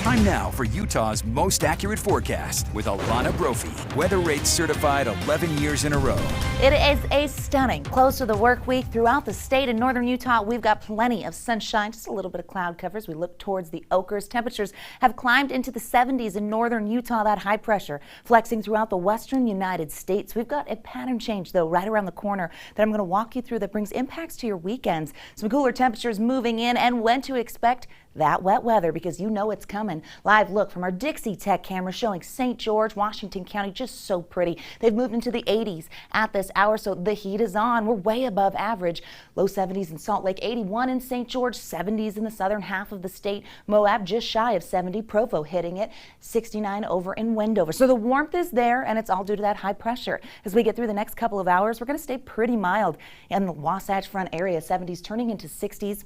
Time now for Utah's most accurate forecast with Alana Brophy. Weather rates certified 11 years in a row. It is a stunning close to the work week throughout the state. In northern Utah, we've got plenty of sunshine, just a little bit of cloud cover as we look towards the Oakers. Temperatures have climbed into the 70s in northern Utah. That high pressure flexing throughout the western United States. We've got a pattern change, though, right around the corner that I'm going to walk you through that brings impacts to your weekends. Some cooler temperatures moving in, and when to expect that wet weather, because you know it's coming. Live look from our Dixie Tech camera showing St. George, Washington County, just so pretty. They've moved into the 80s at this hour, so the heat is on. We're way above average. Low 70s in Salt Lake, 81 in St. George, 70s in the southern half of the state. Moab just shy of 70, Provo hitting it, 69 over in Wendover. So the warmth is there, and it's all due to that high pressure. As we get through the next couple of hours, we're going to stay pretty mild in the Wasatch Front area, 70s turning into 60s.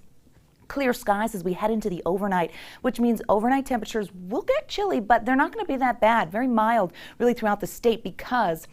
Clear skies as we head into the overnight, which means overnight temperatures will get chilly, but they're not going to be that bad. Very mild really throughout the state because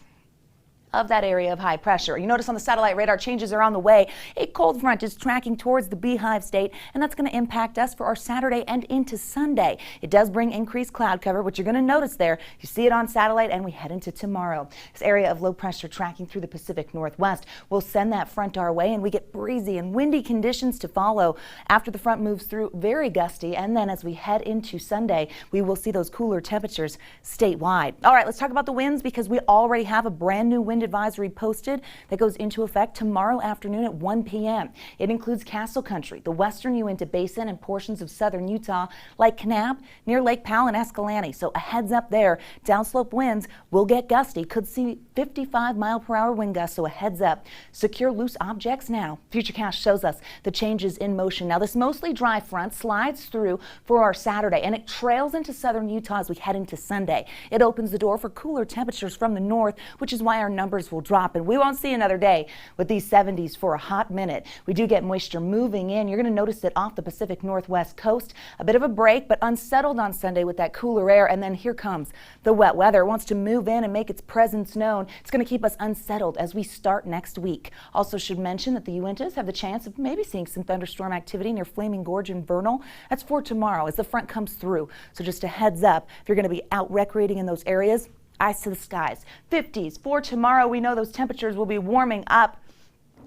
of that area of high pressure. You notice on the satellite radar changes are on the way. A cold front is tracking towards the Beehive State, and that's going to impact us for our Saturday and into Sunday. It does bring increased cloud cover, which you're going to notice there. You see it on satellite, and we head into tomorrow. This area of low pressure tracking through the Pacific Northwest will send that front our way, and we get breezy and windy conditions to follow after the front moves through. Very gusty, and then as we head into Sunday, we will see those cooler temperatures statewide. All right, let's talk about the winds, because we already have a brand new wind advisory posted that goes into effect tomorrow afternoon at 1 p.m. It includes Castle Country, the western Uinta Basin, and portions of southern Utah like Kanab, near Lake Powell and Escalante. So a heads up there. Downslope winds will get gusty. Could see 55-mile-per-hour wind gusts, so a heads up. Secure loose objects now. Futurecast shows us the changes in motion. Now, this mostly dry front slides through for our Saturday, and it trails into southern Utah as we head into Sunday. It opens the door for cooler temperatures from the north, which is why our numbers will drop, and we won't see another day with these 70s for a hot minute. We do get moisture moving in. You're going to notice it off the Pacific Northwest coast. A bit of a break, but unsettled on Sunday with that cooler air, and then here comes the wet weather. It wants to move in and make its presence known. It's going to keep us unsettled as we start next week. Also should mention that the Uintas have the chance of maybe seeing some thunderstorm activity near Flaming Gorge and Vernal. That's for tomorrow as the front comes through. So just a heads up, if you're going to be out recreating in those areas, eyes to the skies. 50s for tomorrow. We know those temperatures will be warming up.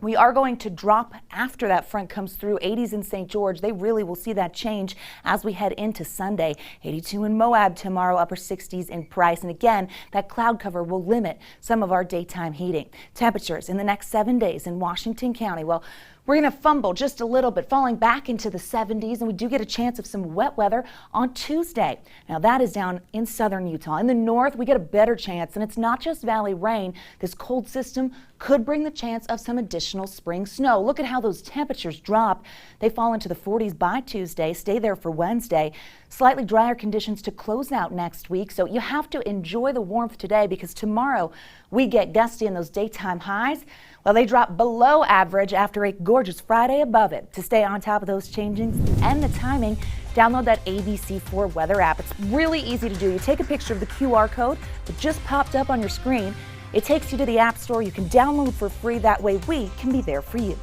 We are going to drop after that front comes through. 80s in St. George. They really will see that change as we head into Sunday. 82 in Moab tomorrow, upper 60s in Price. And again, that cloud cover will limit some of our daytime heating. Temperatures in the next 7 days in Washington County. Well, we're going to fumble just a little bit, falling back into the 70s, and we do get a chance of some wet weather on Tuesday. Now, that is down in southern Utah. In the north, we get a better chance, and it's not just valley rain. This cold system could bring the chance of some additional spring snow. Look at how those temperatures drop. They fall into the 40s by Tuesday, stay there for Wednesday. Slightly drier conditions to close out next week, so you have to enjoy the warmth today, because tomorrow we get gusty in those daytime highs. Well, they drop below average after a gorgeous Friday above it. To stay on top of those changes and the timing, download that ABC4 weather app. It's really easy to do. You take a picture of the QR code that just popped up on your screen. It takes you to the App Store. You can download for free. That way we can be there for you.